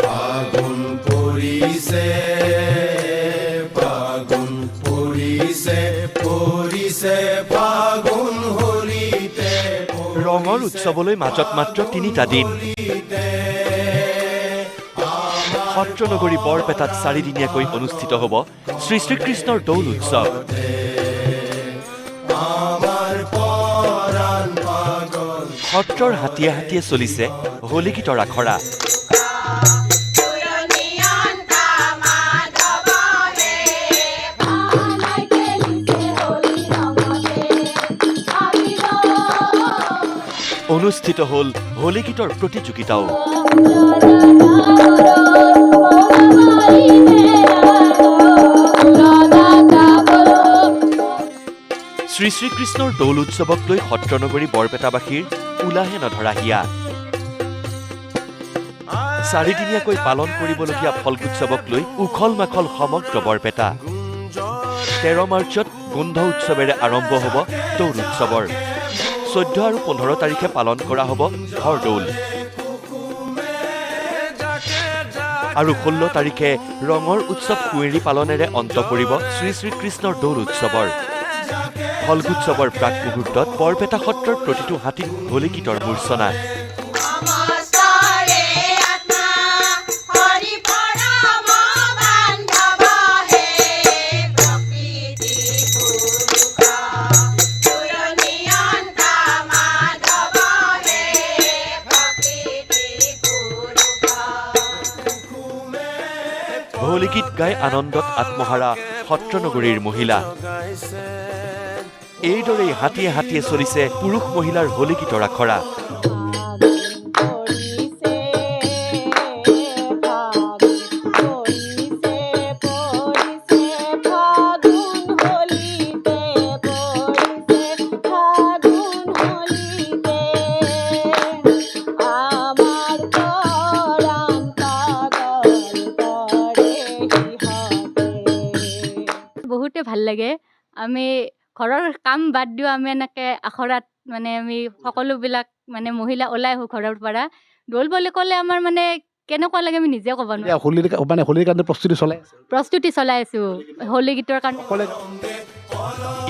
ফাগুন পৰিছে ফাগুন পৰিছে পৰিছে ফাগুন হলিতে ৰঙৰ উৎসৱলৈ মাজত মাত্ৰ 3টা দিন সত্ৰনগৰী বৰপেটাত 4 দিনীয়াকৈ অনুষ্ঠিত হ'ব শ্ৰী শ্ৰীকৃষ্ণৰ দৌল উৎসৱ সত্ৰৰ হাতীয়ে হাতীয়ে চলিছে হোলী গীতৰ আখৰা অনুষ্ঠিত হ'ল হোলী গীতৰ প্ৰতিযোগিতাও শ্ৰী শ্ৰীকৃষ্ণৰ দৌল উৎসৱক লৈ সত্ৰনগৰী বৰপেটাবাসীৰ উলাহে নধৰা হিয়া 4 দিনীয়াকৈ পালন কৰিবলগীয়া ফলগোৎসৱক লৈ উখল মাখল সমগ্ৰ বৰপেটা 13 মাৰ্চত গোন্ধ উৎসৱেৰে আৰম্ভ হ'ব দৌল উৎসৱৰ 14 আৰু 15 তাৰিখে পালন কৰা হ'ব ঘৰদৌল আৰু 16 তাৰিখে ৰঙৰ উৎসৱ কুঁৱেৰী পালনেৰে অন্ত পৰিব শ্ৰী শ্ৰীকৃষ্ণৰ দৌল উৎসৱৰ ফলগোৎসৱৰ প্ৰাক মুহূৰ্তত বৰপেটা সত্ৰৰ প্ৰতিটো হাতীত হোলী গীতৰ মূৰ্ছনা হোলী গীত গাই আনন্দত আত্মহাৰা সত্ৰনগৰীৰ মহিলা এইদৰেই হাতীয়ে হাতীয়ে চলিছে পুৰুষ মহিলাৰ হোলী গীতৰ আখৰা বহুতে ভাল লাগে আমি ঘৰৰ কাম বাদ দিও আমি এনেকে আখৰাত মানে আমি সকলোবিলাক মানে মহিলা ওলাই আহো ঘৰৰ পৰা দৌল বুলি ক'লে আমাৰ মানে কেনেকুৱা লাগে আমি নিজে ক'ব নোৱাৰো হোলীৰ কাৰণে প্ৰস্তুতি চলাই আছো হোলী গীতৰ কাৰণে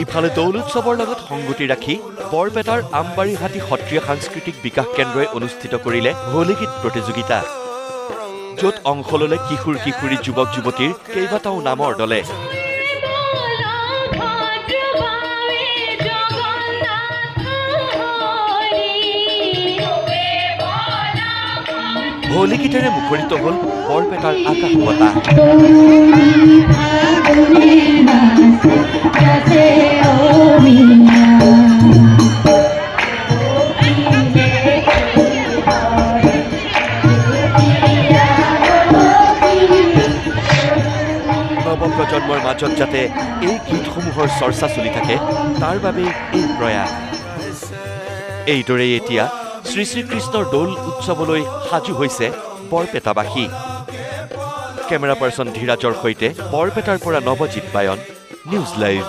ইফালে দৌল উৎসৱৰ লগত সংগতি ৰাখি বৰপেটাৰ আমবাৰীহাটী সত্ৰীয় সাংস্কৃতিক বিকাশ কেন্দ্ৰই অনুষ্ঠিত কৰিলে হোলী গীত প্ৰতিযোগিতা য'ত অংশ ল'লে কিশোৰ কিশোৰী যুৱক যুৱতীৰ কেইবাটাও নামৰ দলে হোলী গীতেৰে মুখৰিত হ'ল বৰপেটাৰ আকাশ বতাহ নৱপ্ৰজন্মৰ মাজত যাতে এই গীতসমূহৰ চৰ্চা চলি থাকে তাৰ বাবে এই প্ৰয়াস এইদৰেই এতিয়া শ্ৰী শ্ৰীকৃষ্ণৰ দৌল উৎসৱলৈ সাজু হৈছে বৰপেটাবাসী কেমেৰা পাৰ্চন ধীৰাজৰ সৈতে বৰপেটাৰ পৰা নৱজিত বায়ন নিউজ লাইভ